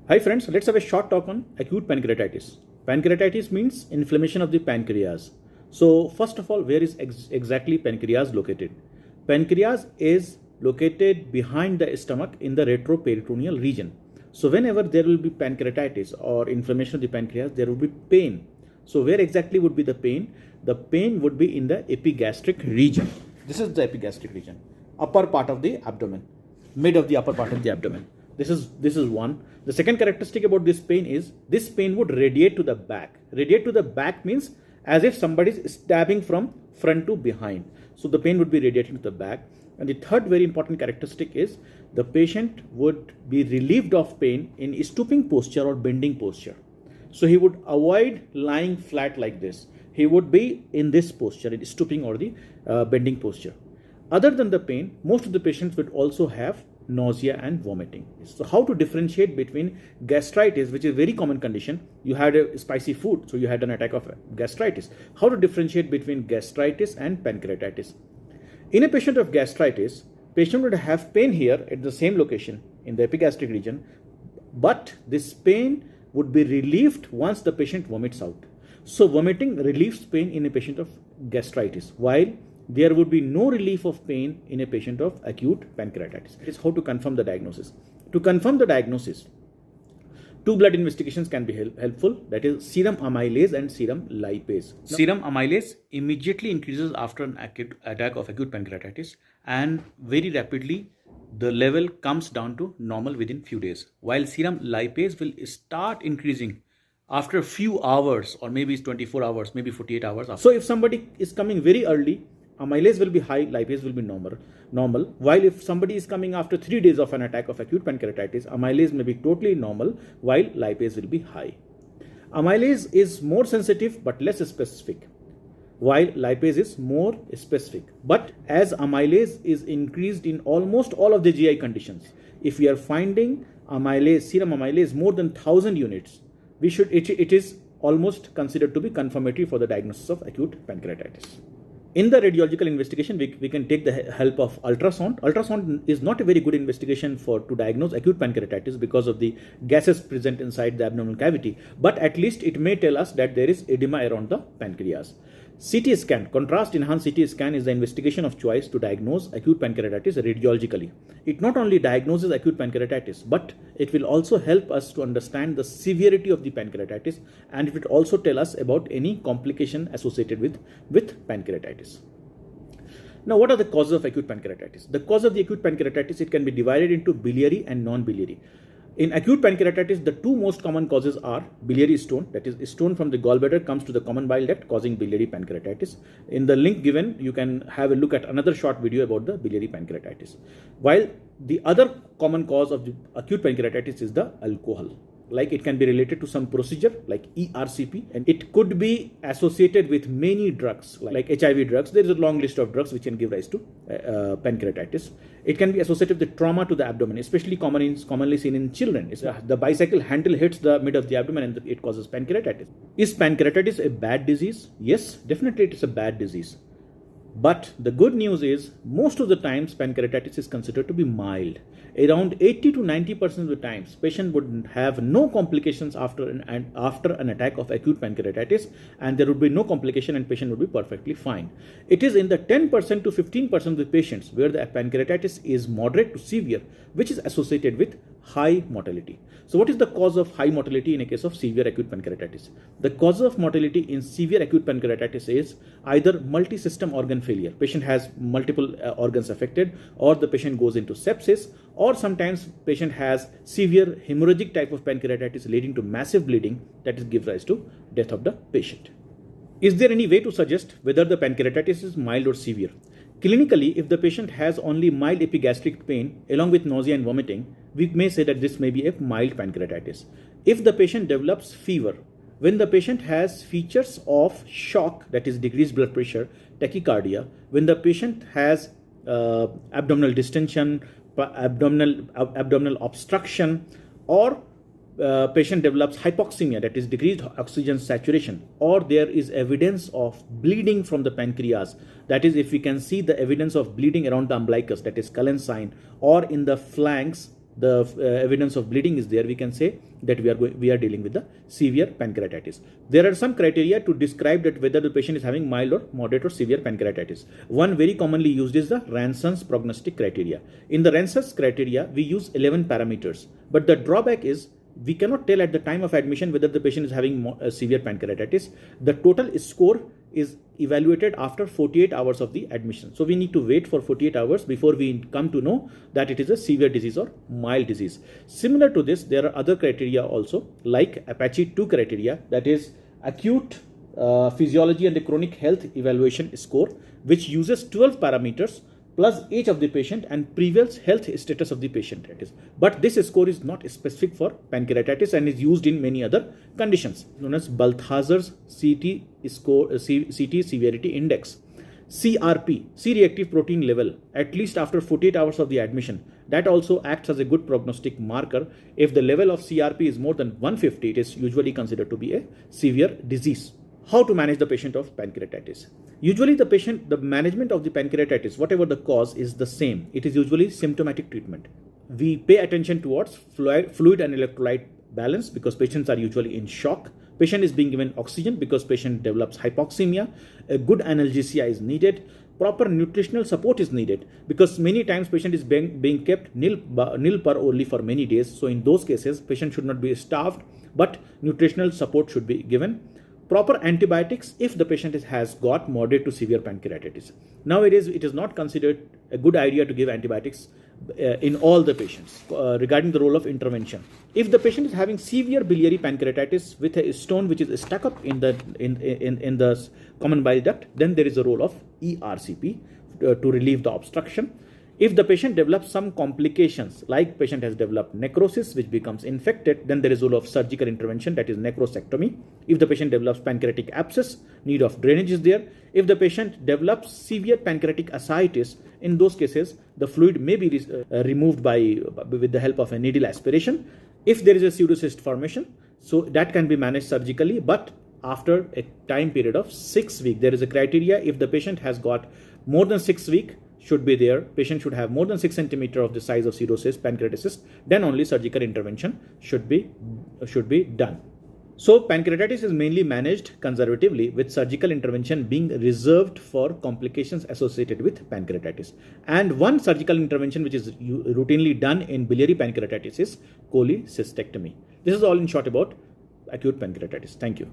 Hi friends, let's have a short talk on acute pancreatitis. Pancreatitis means inflammation of the pancreas. So first of all, where is exactly pancreas located? Pancreas is located behind the stomach in the retroperitoneal region. So whenever there will be pancreatitis or inflammation of the pancreas, there will be pain. So where exactly would be the pain? The pain would be in the epigastric region. This is the epigastric region, upper part of the abdomen, mid of the upper part of the abdomen. This is one. The second characteristic about this pain is this pain would radiate to the back. Radiate to the back means as if somebody is stabbing from front to behind. So the pain would be radiating to the back. And the third very important characteristic is the patient would be relieved of pain in stooping posture or bending posture. So he would avoid lying flat like this. He would be in this posture, in stooping or the bending posture. Other than the pain, most of the patients would also have nausea and vomiting. So how to differentiate between gastritis, which is a very common condition? You had a spicy food, so you had an attack of gastritis. How to differentiate between gastritis and pancreatitis? In a patient of gastritis, patient would have pain here at the same location in the epigastric region, but this pain would be relieved once the patient vomits out. So vomiting relieves pain in a patient of gastritis, while there would be no relief of pain in a patient of acute pancreatitis. It is how to confirm the diagnosis. To confirm the diagnosis, two blood investigations can be helpful, that is serum amylase and serum lipase. Serum amylase immediately increases after an acute attack of acute pancreatitis, and very rapidly the level comes down to normal within few days, while serum lipase will start increasing after a few hours, or maybe 24 hours, maybe 48 hours after. So if somebody is coming very early, amylase will be high, lipase will be normal. While if somebody is coming after 3 days of an attack of acute pancreatitis, amylase may be totally normal, while lipase will be high. Amylase is more sensitive but less specific, while lipase is more specific. But as amylase is increased in almost all of the GI conditions, if we are finding amylase, serum amylase more than 1000 units, it is almost considered to be confirmatory for the diagnosis of acute pancreatitis. In the radiological investigation, we can take the help of ultrasound. Ultrasound is not a very good investigation to diagnose acute pancreatitis because of the gases present inside the abdominal cavity, but at least it may tell us that there is edema around the pancreas. CT scan, contrast enhanced CT scan, is the investigation of choice to diagnose acute pancreatitis radiologically. It not only diagnoses acute pancreatitis, but it will also help us to understand the severity of the pancreatitis, and it will also tell us about any complication associated with pancreatitis. Now, what are the causes of acute pancreatitis? The cause of the acute pancreatitis, it can be divided into biliary and non-biliary. In acute pancreatitis, the two most common causes are biliary stone, that is, stone from the gallbladder comes to the common bile duct causing biliary pancreatitis. In the link given, you can have a look at another short video about the biliary pancreatitis. While the other common cause of the acute pancreatitis is the alcohol. Like it can be related to some procedure like ERCP, and it could be associated with many drugs like HIV drugs. There is a long list of drugs which can give rise to pancreatitis. It can be associated with trauma to the abdomen, especially commonly seen in children. The bicycle handle hits the mid of the abdomen and it causes pancreatitis. Is pancreatitis a bad disease? Yes, definitely it is a bad disease. But the good news is most of the times pancreatitis is considered to be mild. Around 80 to 90% of the times, patient would have no complications after an attack of acute pancreatitis, and there would be no complication and patient would be perfectly fine. It is in the 10% to 15% of the patients where the pancreatitis is moderate to severe, which is associated with high mortality. So what is the cause of high mortality in a case of severe acute pancreatitis? The cause of mortality in severe acute pancreatitis is either multi-system organ failure. Patient has multiple organs affected, or the patient goes into sepsis, or sometimes patient has severe hemorrhagic type of pancreatitis leading to massive bleeding that is give rise to death of the patient. Is there any way to suggest whether the pancreatitis is mild or severe? Clinically, if the patient has only mild epigastric pain along with nausea and vomiting, we may say that this may be a mild pancreatitis. If the patient develops fever, when the patient has features of shock, that is decreased blood pressure, tachycardia, when the patient has abdominal distension, abdominal obstruction, or patient develops hypoxemia, that is decreased oxygen saturation, or there is evidence of bleeding from the pancreas, that is if we can see the evidence of bleeding around the umbilicus, that is Cullen's sign, or in the flanks the evidence of bleeding is there, we can say that we are dealing with the severe pancreatitis. There are some criteria to describe that whether the patient is having mild or moderate or severe pancreatitis. One very commonly used is the Ranson's prognostic criteria. In the Ranson's criteria, we use 11 parameters, but the drawback is we cannot tell at the time of admission whether the patient is having severe pancreatitis. The total score is evaluated after 48 hours of the admission. So we need to wait for 48 hours before we come to know that it is a severe disease or mild disease. Similar to this, there are other criteria also, like Apache 2 criteria, that is acute physiology and the chronic health evaluation score, which uses 12 parameters plus age of the patient and previous health status of the patient. But this score is not specific for pancreatitis and is used in many other conditions, known as Balthazar's CT severity index. CRP, C-reactive protein level, at least after 48 hours of the admission, that also acts as a good prognostic marker. If the level of CRP is more than 150, it is usually considered to be a severe disease. How to manage the patient of pancreatitis? Usually the management of the pancreatitis, whatever the cause, is the same. It is usually symptomatic treatment. We pay attention towards fluid and electrolyte balance because patients are usually in shock. Patient is being given oxygen because patient develops hypoxemia. A good analgesia is needed. Proper nutritional support is needed because many times patient is being kept nil per only for many days. So in those cases, patient should not be starved, but nutritional support should be given. Proper antibiotics if the patient has got moderate to severe pancreatitis. Nowadays, it is not considered a good idea to give antibiotics in all the patients regarding the role of intervention. If the patient is having severe biliary pancreatitis with a stone which is stuck up in the common bile duct, then there is a role of ERCP to relieve the obstruction. If the patient develops some complications, like patient has developed necrosis which becomes infected, then there is a role of surgical intervention, that is necrosectomy. If the patient develops pancreatic abscess, need of drainage is there. If the patient develops severe pancreatic ascites, in those cases, the fluid may be removed with the help of a needle aspiration. If there is a pseudocyst formation, so that can be managed surgically, but after a time period of 6 weeks. There is a criteria. If the patient has got more than 6 weeks, should be there. Patient should have more than 6 centimeter of the size of pseudocyst, pancreatitis, then only surgical intervention should be done. So pancreatitis is mainly managed conservatively, with surgical intervention being reserved for complications associated with pancreatitis. And one surgical intervention which is routinely done in biliary pancreatitis is cholecystectomy. This is all in short about acute pancreatitis. Thank you.